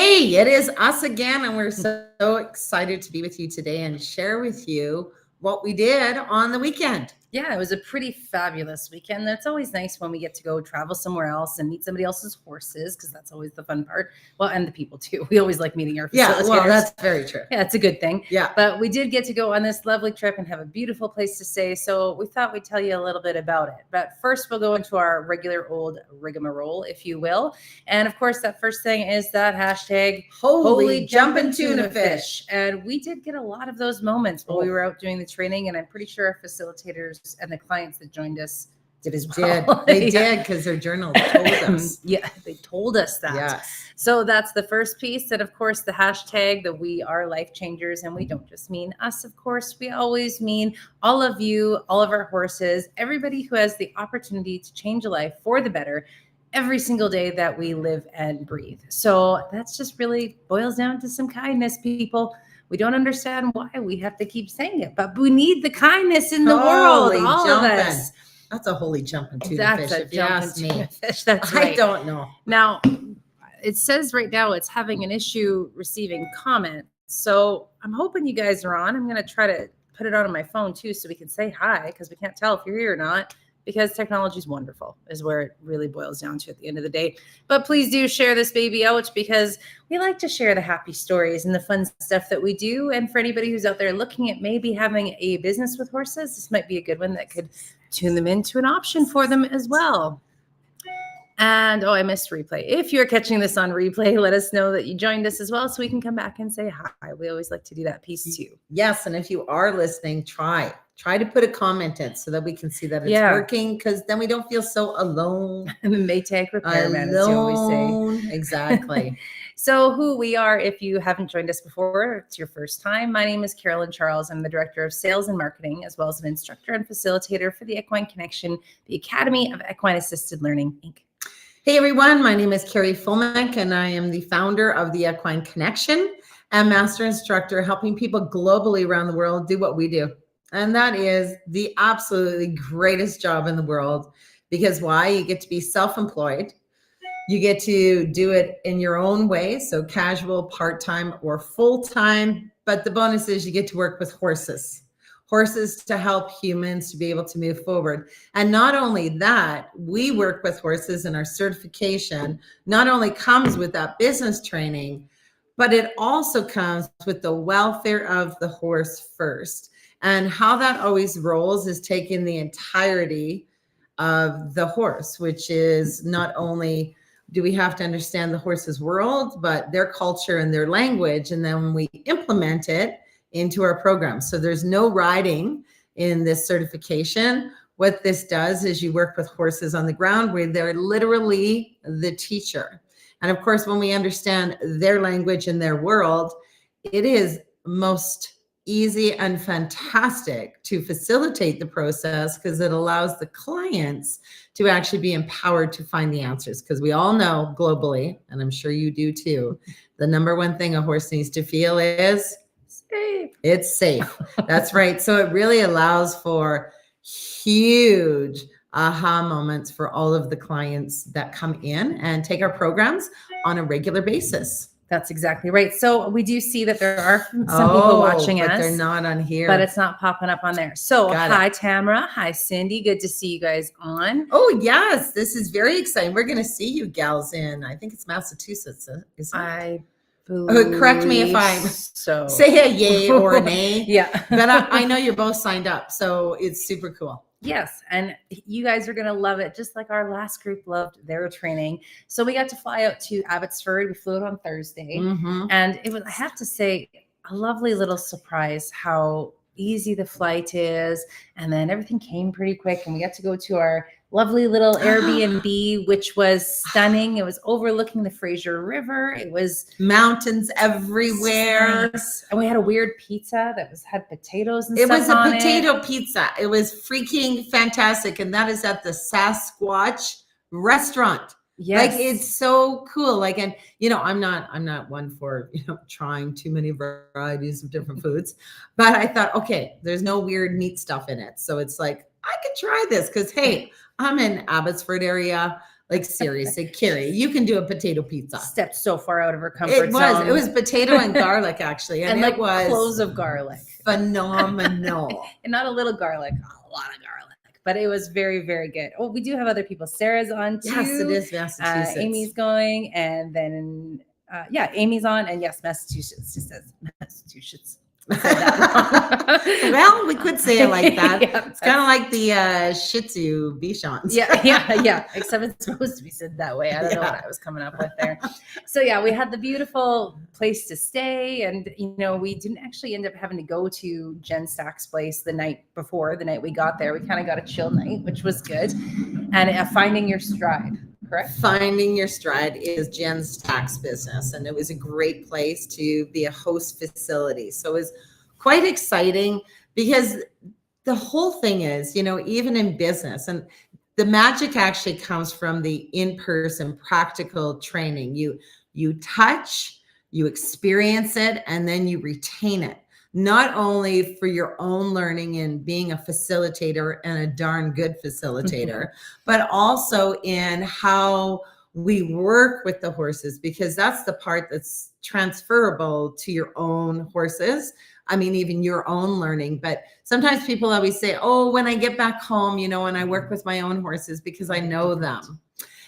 Hey, it is us again, and we're so excited to be with you today and share with you what we did on the weekend. Yeah, it was a pretty fabulous weekend. It's always nice when we get to go travel somewhere else and meet somebody else's horses, because that's always the fun part. Well, and the people too. We always like meeting our facilitators. Yeah, well, that's very true. Yeah, it's a good thing. Yeah. But we did get to go on this lovely trip and have a beautiful place to stay. So we thought we'd tell you a little bit about it. But first, we'll go into our regular old rigmarole, if you will. And of course, that first thing is that hashtag Holy jumping tuna fish. And we did get a lot of those moments while we were out doing the training. And I'm pretty sure our facilitators and the clients that joined us did as well. They did, because their journal told us. Yeah, they told us that. Yes. So that's the first piece. And of course, the hashtag that we are life changers. And we don't just mean us, of course. We always mean all of you, all of our horses, everybody who has the opportunity to change a life for the better every single day that we live and breathe. So that's just really boils down to some kindness, people. We don't understand why we have to keep saying it, but we need the kindness in the world, all of us. That's a holy jumping tuna That's fish, a if you ask me. jumping fish. That's right. I don't know. Now, it says right now it's having an issue receiving comments. So I'm hoping you guys are on. I'm going to try to put it on my phone too, so we can say hi, because we can't tell if you're here or not. Because technology is wonderful, is where it really boils down to at the end of the day. But please do share this baby out, because we like to share the happy stories and the fun stuff that we do. And for anybody who's out there looking at maybe having a business with horses, this might be a good one that could tune them into an option for them as well. And I missed replay. If you're catching this on replay, let us know that you joined us as well, so we can come back and say hi. We always like to do that piece too. Yes, and if you are listening, try to put a comment in so that we can see that it's working, because then we don't feel so alone. And the Maytag repairman, as you always say. Exactly. So who we are, if you haven't joined us before, it's your first time. My name is Carolyn Charles. I'm the Director of Sales and Marketing, as well as an instructor and facilitator for the Equine Connection, the Academy of Equine Assisted Learning, Inc. Hey everyone, my name is Carrie Fulmick, and I am the founder of the Equine Connection and master instructor, helping people globally around the world do what we do. And that is the absolutely greatest job in the world, because why? You get to be self-employed. You get to do it in your own way. So casual, part-time, or full-time. But the bonus is you get to work with horses to help humans to be able to move forward. And not only that, we work with horses, and our certification not only comes with that business training, but it also comes with the welfare of the horse first. And how that always rolls is taking the entirety of the horse, which is not only do we have to understand the horse's world, but their culture and their language. And then we implement it into our program. So there's no riding in this certification. What this does is you work with horses on the ground where they're literally the teacher. And of course, when we understand their language and their world, it is most easy and fantastic to facilitate the process, because it allows the clients to actually be empowered to find the answers. Because we all know globally, and I'm sure you do too, the number one thing a horse needs to feel is safe. It's safe. That's right. So it really allows for huge aha moments for all of the clients that come in and take our programs on a regular basis. That's exactly right. So we do see that there are some people watching us. But they're not on here. But it's not popping up on there. So hi, Tamara. Hi, Cindy. Good to see you guys on. Oh, yes. This is very exciting. We're going to see you gals in, I think it's Massachusetts. Isn't it? Correct me if I'm so. Say a yay or a nay. Yeah. But I know you're both signed up. So it's super cool. Yes. And you guys are going to love it, just like our last group loved their training. So we got to fly out to Abbotsford. We flew out on Thursday. Mm-hmm. And it was, I have to say, a lovely little surprise how easy the flight is. And then everything came pretty quick. And we got to go to our lovely little Airbnb, which was stunning. It was overlooking the Fraser River. It was mountains everywhere. Nice. And we had a weird pizza that had potatoes and stuff on it. It was a potato pizza. It was freaking fantastic. And that is at the Sasquatch restaurant. Yes. Like, it's so cool. Like, and I'm not one for, trying too many varieties of different foods, but I thought, okay, there's no weird meat stuff in it. So it's like, I could try this because, hey, I'm in Abbotsford area. Like seriously, Carrie, you can do a potato pizza. Stepped so far out of her comfort It zone. was potato and garlic actually. And it like was cloves of garlic. Phenomenal. And not a little garlic, a lot of garlic. But it was very, very good. Oh, we do have other people. Sarah's on too. Yes, it is Massachusetts. Amy's going. And then, Amy's on. And yes, Massachusetts. She says Massachusetts. Well, we could say it like that. Yeah, it's kind of like the Shih Tzu Bichons. yeah. Except it's supposed to be said that way. I don't know what I was coming up with there. So yeah, we had the beautiful place to stay, and we didn't actually end up having to go to Jen Stack's place the night before. The night we got there, we kind of got a chill night, which was good. And finding your stride. Correct. Finding Your Stride is Jen's tax business, and it was a great place to be a host facility. So it was quite exciting because the whole thing is, even in business, and the magic actually comes from the in-person practical training. You touch, you experience it, and then you retain it. Not only for your own learning and being a facilitator and a darn good facilitator, but also in how we work with the horses, because that's the part that's transferable to your own horses. I mean, even your own learning. But sometimes people always say, oh, when I get back home, when I work with my own horses, because I know them,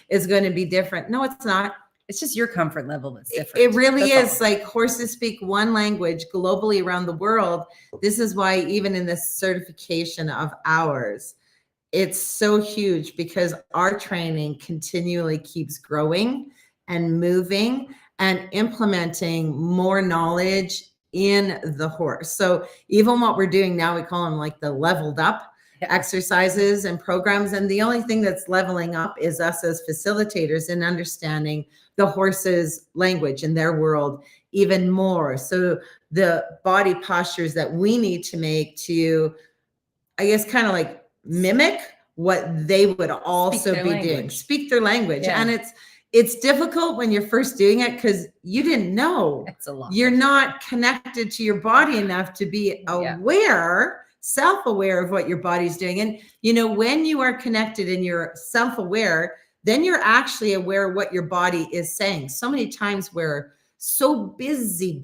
it's going to be different. No, it's not. It's just your comfort level that's different. It really is. Like horses speak one language globally around the world. This is why even in this certification of ours, it's so huge, because our training continually keeps growing and moving and implementing more knowledge in the horse. So even what we're doing now, we call them like the leveled up exercises and programs. And the only thing that's leveling up is us as facilitators in understanding the horse's language and their world even more. So the body postures that we need to make to, I guess, kind of like mimic what they would also be doing, speak their language. Yeah. And it's difficult when you're first doing it because you didn't know. It's a lot. You're not connected to your body enough to be aware, self-aware of what your body's doing. And, when you are connected and you're self-aware, then you're actually aware of what your body is saying. So many times we're so busy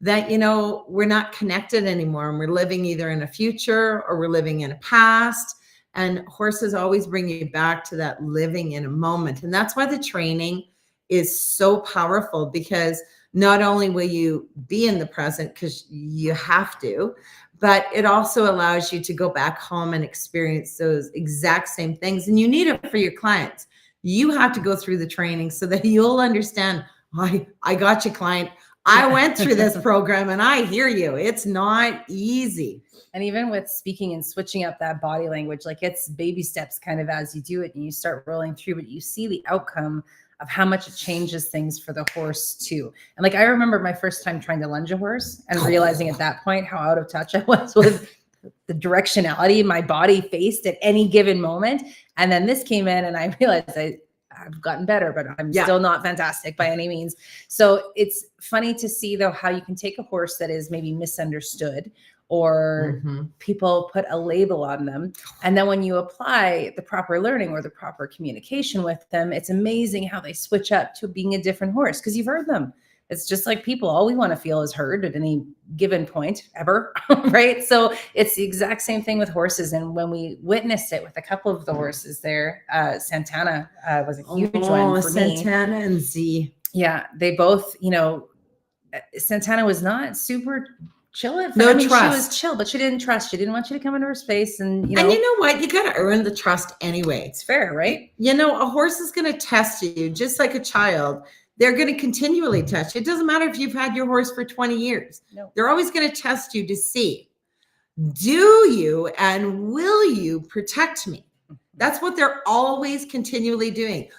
that, we're not connected anymore, and we're living either in a future or we're living in a past. And horses always bring you back to that living in a moment. And that's why the training is so powerful, because not only will you be in the present because you have to, but it also allows you to go back home and experience those exact same things. And you need it for your clients. You have to go through the training so that you'll understand, I got you, client. I went through this program and I hear you. It's not easy. And even with speaking and switching up that body language, like it's baby steps kind of as you do it and you start rolling through, but you see the outcome of how much it changes things for the horse too. And like, I remember my first time trying to lunge a horse and realizing at that point how out of touch I was with the directionality my body faced at any given moment. And then this came in and I realized I've gotten better, but I'm still not fantastic by any means. So it's funny to see though, how you can take a horse that is maybe misunderstood or people put a label on them. And then when you apply the proper learning or the proper communication with them, it's amazing how they switch up to being a different horse because you've heard them. It's just like people, all we want to feel is heard at any given point ever, right? So it's the exact same thing with horses. And when we witnessed it with a couple of the horses there, Santana was a huge one for me. Santana and Z. Yeah, they both, Santana was not super chill at trust. She was chill, but she didn't trust. She didn't want you to come into her space. And, and you know what? You got to earn the trust anyway. It's fair, right? A horse is going to test you just like a child. They're going to continually test you. It doesn't matter if you've had your horse for 20 years. No. They're always going to test you to see, do you and will you protect me? That's what they're always continually doing.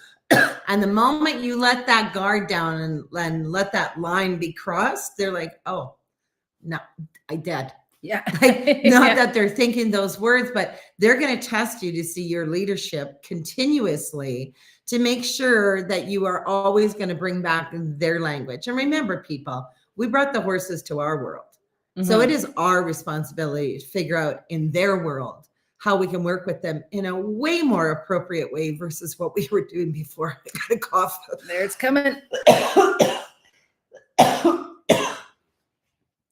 And the moment you let that guard down and let that line be crossed, they're like, oh, no, I did. Yeah. Not that they're thinking those words, but they're going to test you to see your leadership continuously to make sure that you are always going to bring back their language. And remember, people, we brought the horses to our world. So it is our responsibility to figure out in their world how we can work with them in a way more appropriate way versus what we were doing before. I got a cough. There it's coming.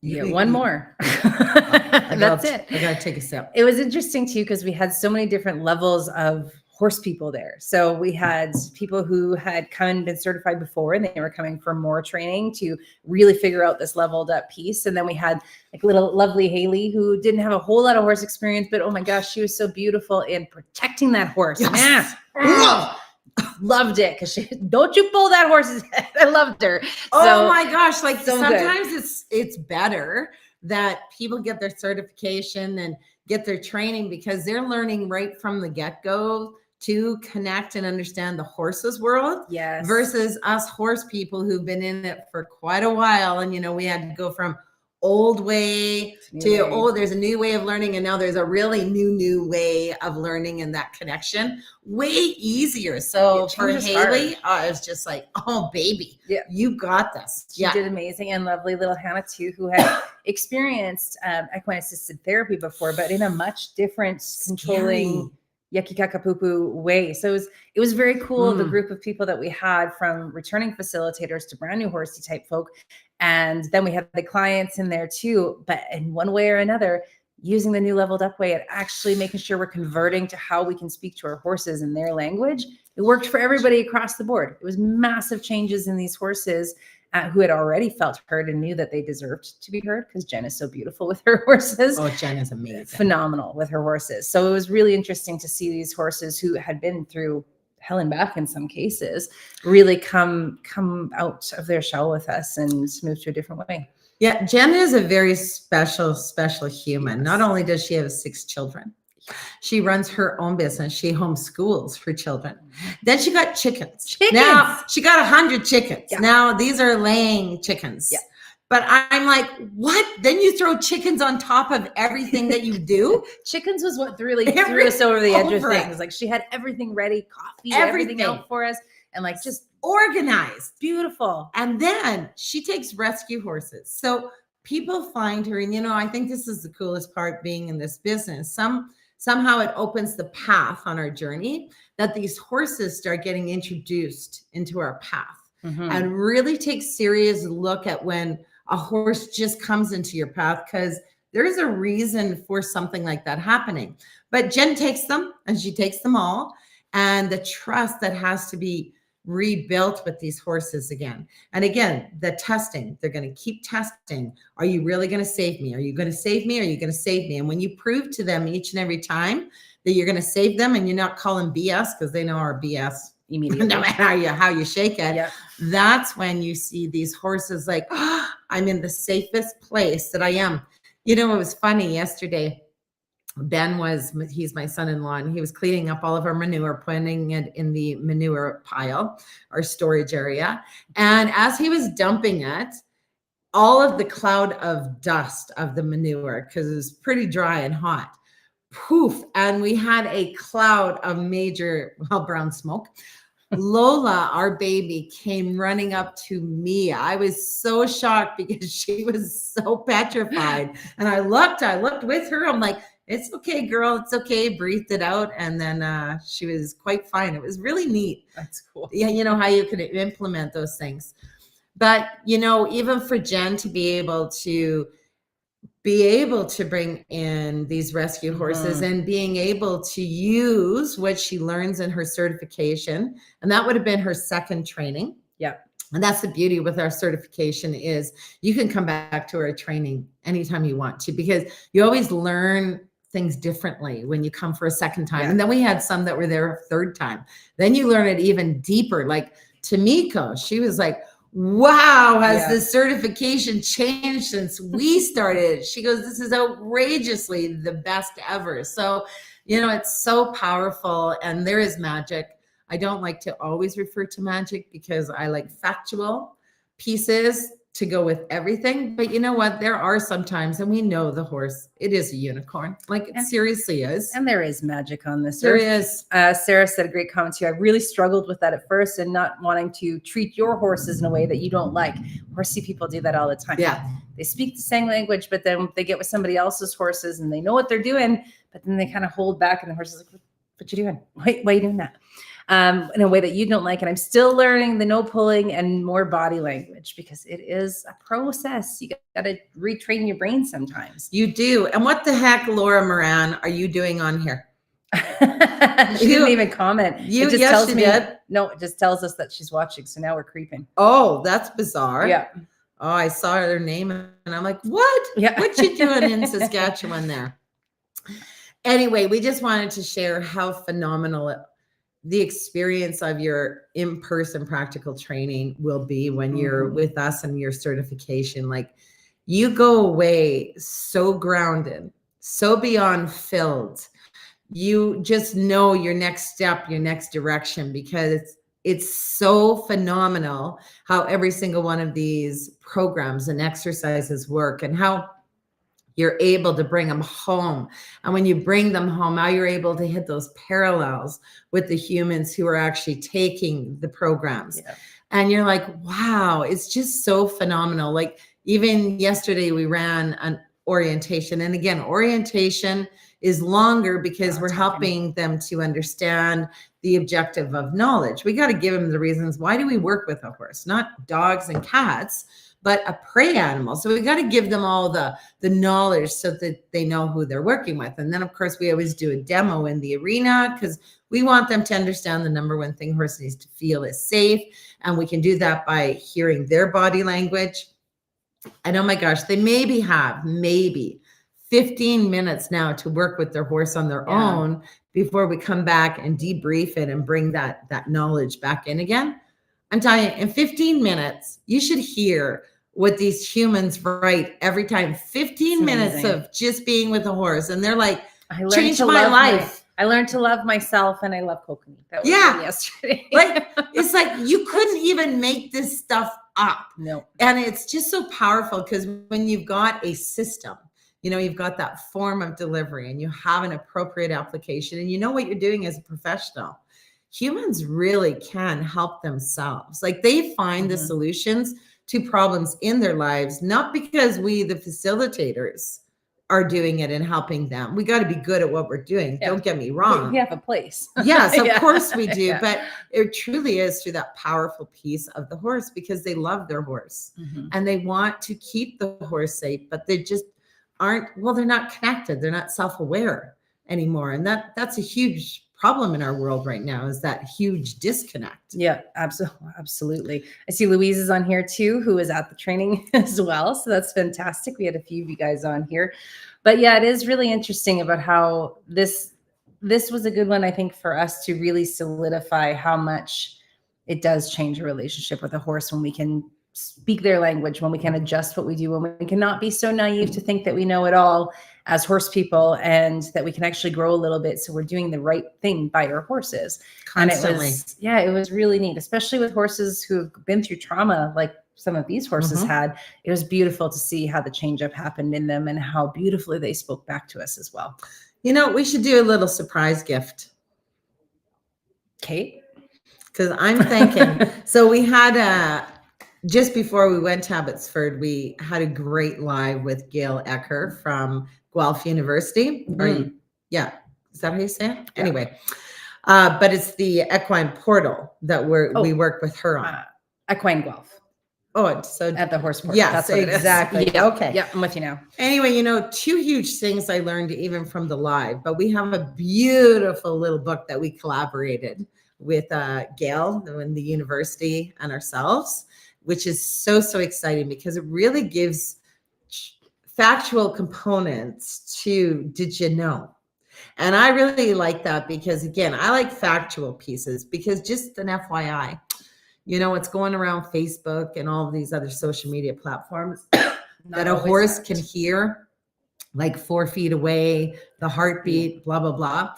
You get one more. That's it. I gotta take a sip. It was interesting too, because we had so many different levels of horse people there. So we had people who had come and been certified before, and they were coming for more training to really figure out this leveled up piece. And then we had like little lovely Haley, who didn't have a whole lot of horse experience, but oh my gosh, she was so beautiful in protecting that horse. Yes. Loved it, because she, don't you pull that horse's head. I loved her. Oh my gosh, like so sometimes it's better that people get their certification and get their training, because they're learning right from the get-go to connect and understand the horses world. Yes. Versus us horse people who've been in it for quite a while. And, we had to go from old way to, there's a new way of learning. And now there's a really new way of learning, and that connection way easier. So for Haley, I was just like, oh baby, you got this. She did amazing. And lovely little Hannah too, who had experienced equine assisted therapy before, but in a much different controlling yucky kakapupu way. So it was very cool. The group of people that we had, from returning facilitators to brand new horsey type folk. And then we had the clients in there too, but in one way or another, using the new leveled up way and actually making sure we're converting to how we can speak to our horses in their language. It worked for everybody across the board. It was massive changes in these horses who had already felt heard and knew that they deserved to be heard, because Jen is so beautiful with her horses. Oh, Jen is amazing. Phenomenal with her horses. So it was really interesting to see these horses who had been through hell and back in some cases really come out of their shell with us and move to a different way. Yeah, Jen is a very special human. Yes. Not only does she have 6 children, she runs her own business. She homeschools her children. Then she got chickens. Now she got 100 chickens. Yeah. Now these are laying chickens. Yeah. But I'm like, what? Then you throw chickens on top of everything that you do? Chickens was what really threw us over the edge of things. Like, she had everything ready, coffee, everything out for us, and like just organized. Beautiful. And then she takes rescue horses. So people find her, and I think this is the coolest part being in this business. Somehow it opens the path on our journey that these horses start getting introduced into our path, and really take serious look at when a horse just comes into your path, because there's a reason for something like that happening. But Jen takes them, and she takes them all, and the trust that has to be rebuilt with these horses again. And again, the testing, they're going to keep testing. Are you really going to save me? Are you going to save me? Are you going to save me? And when you prove to them each and every time that you're going to save them, and you're not calling BS, because they know our BS immediately, no matter how you shake it, that's when you see these horses like, oh, I'm in the safest place that I am. It was funny yesterday. He's my son-in-law, and he was cleaning up all of our manure, putting it in the manure pile, our storage area. And as he was dumping it, all of the cloud of dust of the manure, because it was pretty dry and hot, poof, and we had a cloud of major, brown smoke. Lola, our baby, came running up to me. I was so shocked because she was so petrified. And I looked with her. I'm like, it's okay, girl. It's okay. Breathed it out. And then she was quite fine. It was really neat. That's cool. Yeah, how you could implement those things. But, even for Jen to be able to bring in these rescue horses and being able to use what she learns in her certification, and that would have been her second training. Yeah. And that's the beauty with our certification, is you can come back to our training anytime you want to, because you always learn things differently when you come for a second time. Yeah. And then we had some that were there a third time. Then you learn it even deeper. Like Tamiko, she was like, wow, has this certification changed since we started? She goes, this is outrageously the best ever. So, it's so powerful, and there is magic. I don't like to always refer to magic, because I like factual pieces to go with everything. But you know what? There are some times, and we know the horse, it is a unicorn. Like, it seriously is. And there is magic on this There earth. is. Sarah said a great comment too. I really struggled with that at first, and not wanting to treat your horses in a way that you don't like. Horsey people do that all the time. Yeah. They speak the same language, but then they get with somebody else's horses and they know what they're doing, but then they kind of hold back and the horse is like, what you doing? Why are you doing that? In a way that you don't like. And I'm still learning the no pulling and more body language because it is a process. You got to retrain your brain sometimes. You do. And what the heck, Laura Moran, are you doing on here? She didn't even comment. You, it just yes, tells she me, did. No, it just tells us that she's watching. So now we're creeping. Oh, that's bizarre. Yeah. Oh, I saw her name and I'm like, what? Yeah. What you doing in Saskatchewan there? Anyway, we just wanted to share how phenomenal the experience of your in-person practical training will be when you're with us and your certification. Like, you go away so grounded, so beyond filled. You just know your next step, your next direction, because it's so phenomenal how every single one of these programs and exercises work and how you're able to bring them home. And when you bring them home, now you're able to hit those parallels with the humans who are actually taking the programs. Yeah. And you're like, wow, it's just so phenomenal. Like, even yesterday we ran an orientation. And again, orientation is longer because we're helping them to understand the objective of knowledge. We got to give them the reasons. Why do we work with a horse? Not dogs and cats, but a prey animal. So we got to give them all the knowledge so that they know who they're working with. And then, of course, we always do a demo in the arena because we want them to understand the number one thing horse needs to feel is safe. And we can do that by hearing their body language. And oh my gosh, they have 15 minutes now to work with their horse on their own before we come back and debrief it and bring that knowledge back in again. I'm telling you, in 15 minutes, you should hear what these humans write every time. 15 minutes of just being with a horse. And they're like, changed my life. I learned to love myself and I love Kokanee. That was yesterday. Like, it's like you couldn't even make this stuff up. No. And it's just so powerful because when you've got a system, you know, you've got that form of delivery and you have an appropriate application and you know what you're doing as a professional. Humans really can help themselves. Like, they find the solutions to problems in their lives, not because we, the facilitators, are doing it and helping them. We got to be good at what we're doing. Yeah. Don't get me wrong. We have a place. Yes, of course we do. But it truly is through that powerful piece of the horse because they love their horse and they want to keep the horse safe, but they just aren't, they're not connected. They're not self-aware anymore. And that's a huge problem in our world right now, is that huge disconnect. Yeah, absolutely. I see Louise is on here too, who is at the training as well. So that's fantastic. We had a few of you guys on here, but yeah, it is really interesting about how this was a good one, I think, for us to really solidify how much it does change a relationship with a horse when we can speak their language, when we can adjust what we do, when we cannot be so naive to think that we know it all as horse people, and that we can actually grow a little bit. So we're doing the right thing by our horses. Constantly. And it was really neat, especially with horses who've been through trauma, like some of these horses had. It was beautiful to see how the change up happened in them and how beautifully they spoke back to us as well. You know, we should do a little surprise gift. Kate? Because I'm thinking, so we had just before we went to Abbotsford, we had a great live with Gail Ecker from Guelph University. Is that how you say it? Yeah. Anyway, but it's the equine portal that we work with her on. Equine Guelph. Oh, so at the horse portal. Yes, that's what exactly. Yeah. Okay. Yeah, I'm with you now. Anyway, you know, two huge things I learned even from the live, but we have a beautiful little book that we collaborated with Gail and the university and ourselves, which is so exciting because it really gives factual components to did you know? And I really like that because, again, I like factual pieces because just an FYI, you know, it's going around Facebook and all of these other social media platforms that a horse can hear like 4 feet away, the heartbeat, blah, blah, blah.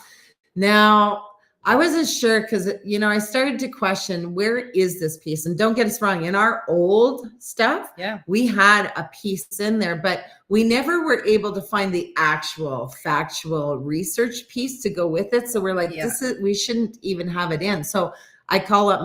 Now, I wasn't sure because, you know, I started to question, where is this piece? And don't get us wrong, in our old stuff, we had a piece in there, but we never were able to find the actual factual research piece to go with it. So we're like, we shouldn't even have it in. So I call up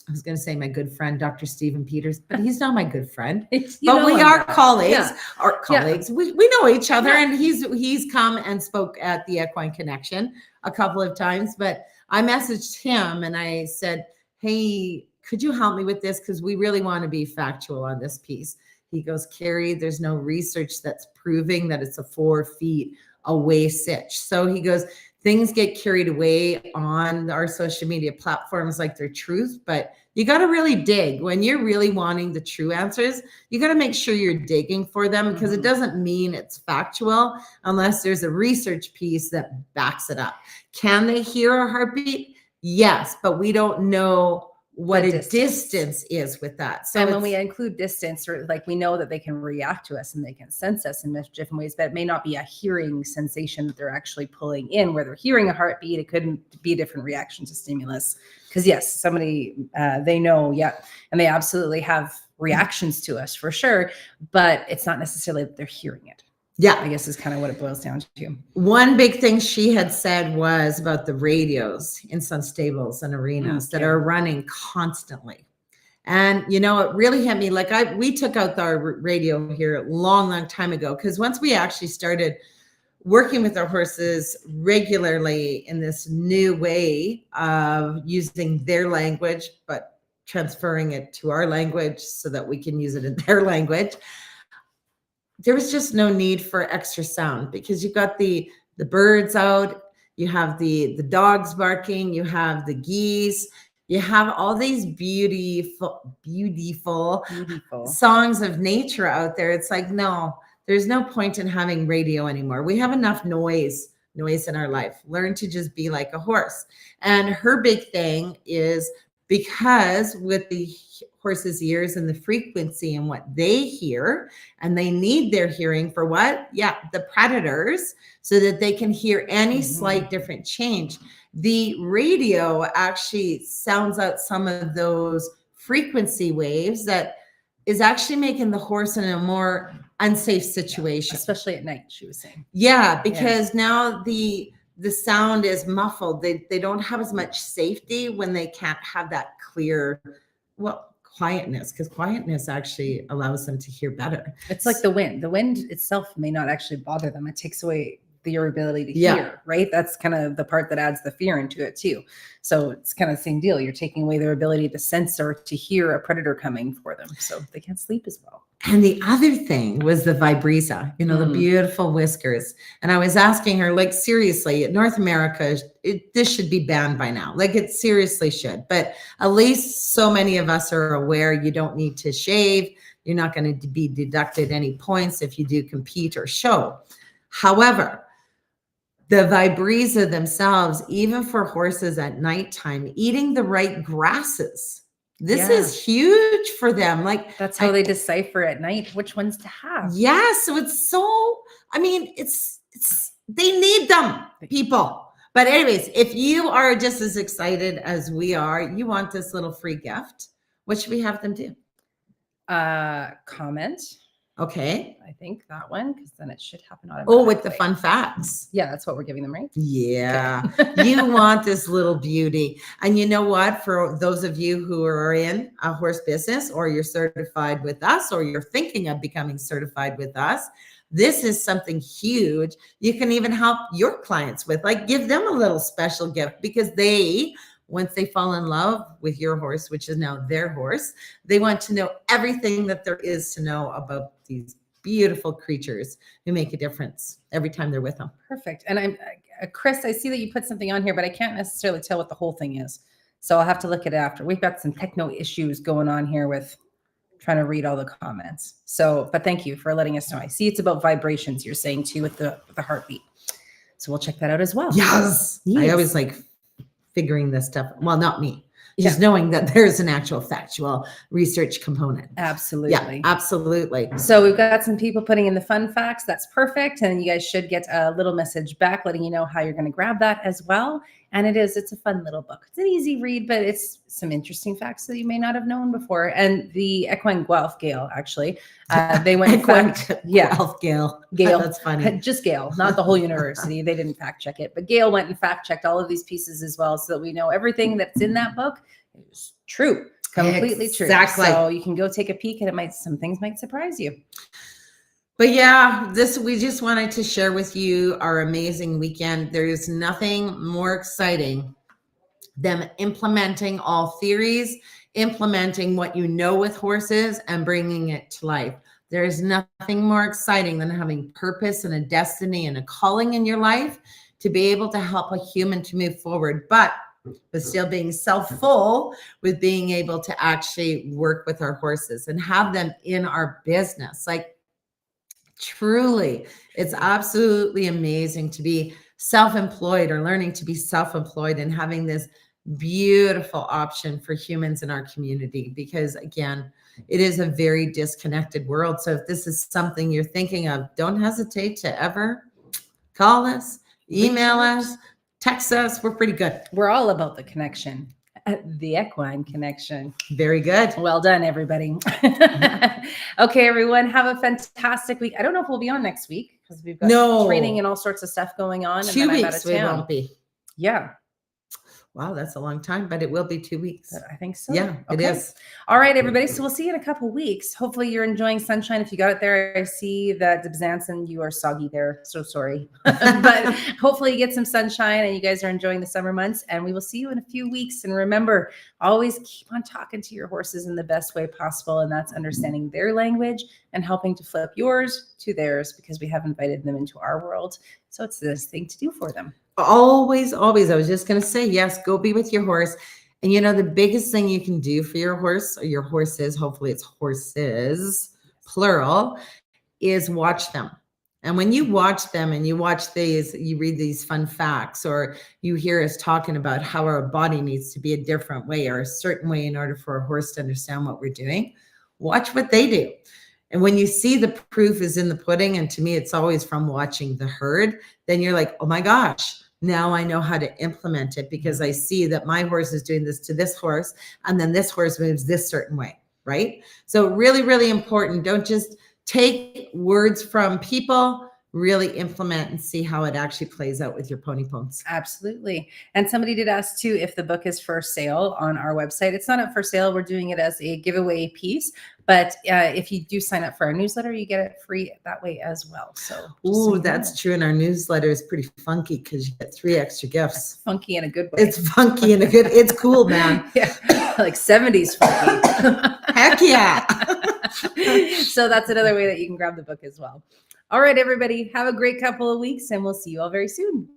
I was going to say my good friend, Dr. Stephen Peters, but he's not my good friend. You But know we him, are though. colleagues. Yeah. Our colleagues. We know each other, Yeah. and he's come and spoke at the Equine Connection a couple of times. But I messaged him and I said, "Hey, could you help me with this? Because we really want to be factual on this piece." He goes, "Carrie, there's no research that's proving that it's a 4 feet away sitch." So he goes, things get carried away on our social media platforms like they're truth, but you got to really dig. When you're really wanting the true answers, you got to make sure you're digging for them, because it doesn't mean it's factual unless there's a research piece that backs it up. Can they hear a heartbeat? Yes, but we don't know what a distance is with that. So and when we include distance, or like we know that they can react to us and they can sense us in different ways, but it may not be a hearing sensation that they're actually pulling in. Where they're hearing a heartbeat, it couldn't be a different reaction to stimulus. Because yes, somebody they know, and they absolutely have reactions to us for sure, but it's not necessarily that they're hearing it. Yeah, I guess is kind of what it boils down to. One big thing she had said was about the radios in some stables and arenas that are running constantly. And, you know, it really hit me. Like we took out our radio here a long time ago, because once we actually started working with our horses regularly in this new way of using their language, but transferring it to our language so that we can use it in their language, there was just no need for extra sound, because you've got the birds out, you have the dogs barking, you have the geese, you have all these beautiful songs of nature out there. It's like, no, there's no point in having radio anymore. We have enough noise in our life. Learn to just be like a horse. And her big thing is, because with the horse's ears and the frequency and what they hear, and they need their hearing for what? Yeah, the predators, so that they can hear any slight different change. The radio actually sounds out some of those frequency waves that is actually making the horse in a more unsafe situation. Especially at night, she was saying. Yeah, because now the sound is muffled. They don't have as much safety when they can't have that clear, quietness, because quietness actually allows them to hear better. It's like the wind. The wind itself may not actually bother them. It takes away your ability to hear, right? That's kind of the part that adds the fear into it too. So it's kind of the same deal. You're taking away their ability to sense or to hear a predator coming for them. So they can't sleep as well. And the other thing was the vibrissae, the beautiful whiskers. And I was asking her, like, seriously, in North America, this should be banned by now. Like, it seriously should. But at least so many of us are aware you don't need to shave. You're not going to be deducted any points if you do compete or show. However, the vibrissae themselves, even for horses at nighttime, eating the right grasses, this is huge for them. Like, that's how they decipher at night which ones to have. Yeah. So it's they need them, people. But anyways, if you are just as excited as we are, you want this little free gift, what should we have them do? Comment. Okay. I think that one, because then it should happen automatically. Oh, with the fun facts. Yeah, that's what we're giving them, right? Yeah. You want this little beauty. And you know what? For those of you who are in a horse business, or you're certified with us, or you're thinking of becoming certified with us, this is something huge. You can even help your clients with, like, give them a little special gift, because once they fall in love with your horse, which is now their horse, they want to know everything that there is to know about these beautiful creatures who make a difference every time they're with them. Perfect. And Chris, I see that you put something on here, but I can't necessarily tell what the whole thing is. So I'll have to look at it after. We've got some techno issues going on here with trying to read all the comments. So, but thank you for letting us know. I see it's about vibrations, you're saying too, with the heartbeat. So we'll check that out as well. Yes. I always like figuring this stuff. Well, not me. Just knowing that there's an actual factual research component. Absolutely. Yeah, absolutely. So we've got some people putting in the fun facts. That's perfect. And you guys should get a little message back letting you know how you're going to grab that as well. And it's a fun little book. It's an easy read, but it's some interesting facts that you may not have known before. And the Equine Guelph Gale, actually, they went Guelph Gale. Gale. That's funny. Just Gale, not the whole university. They didn't fact check it, but Gale went and fact checked all of these pieces as well, so that we know everything that's in that book It was true. Completely true. Exactly. So you can go take a peek and some things might surprise you. But yeah, we just wanted to share with you our amazing weekend. There is nothing more exciting than implementing all theories, implementing what you know with horses and bringing it to life. There is nothing more exciting than having purpose and a destiny and a calling in your life to be able to help a human to move forward, but still being self-full with being able to actually work with our horses and have them in our business. Like, truly, it's absolutely amazing to be self-employed or learning to be self-employed and having this beautiful option for humans in our community, because again, it is a very disconnected world. So if this is something you're thinking of, don't hesitate to ever call us, email us, text us. We're pretty good. We're all about the connection. The Equine Connection. Very good. Well done, everybody. Okay, everyone, have a fantastic week. I don't know if we'll be on next week because we've got training and all sorts of stuff going on. 2 weeks we won't be. Yeah. Wow, that's a long time, but it will be 2 weeks. I think so. Yeah, okay. It is. All right, everybody. So we'll see you in a couple of weeks. Hopefully you're enjoying sunshine. If you got it there, I see that Debzanson, you are soggy there. So sorry. But hopefully you get some sunshine and you guys are enjoying the summer months, and we will see you in a few weeks. And remember, always keep on talking to your horses in the best way possible. And that's understanding their language and helping to flip yours to theirs, because we have invited them into our world. So it's this thing to do for them. Always. I was just going to say, yes, go be with your horse. And you know, the biggest thing you can do for your horse or your horses, hopefully it's horses, plural, is watch them. And when you watch them and you watch these, you read these fun facts, or you hear us talking about how our body needs to be a different way or a certain way in order for a horse to understand what we're doing, watch what they do. And when you see the proof is in the pudding, and to me, it's always from watching the herd, then you're like, oh my gosh, now I know how to implement it, because I see that my horse is doing this to this horse, and then this horse moves this certain way, right? So really, really important. Don't just take words from people, really implement and see how it actually plays out with your pony pones. Absolutely. And somebody did ask too if the book is for sale on our website. It's not up for sale. We're doing it as a giveaway piece. But if you do sign up for our newsletter, you get it free that way as well. So, that's true. And our newsletter is pretty funky because you get 3 extra gifts. Funky in a good way. It's funky in a good. It's cool, man. Yeah, like 70s funky. Heck yeah. So that's another way that you can grab the book as well. All right, everybody, have a great couple of weeks, and we'll see you all very soon.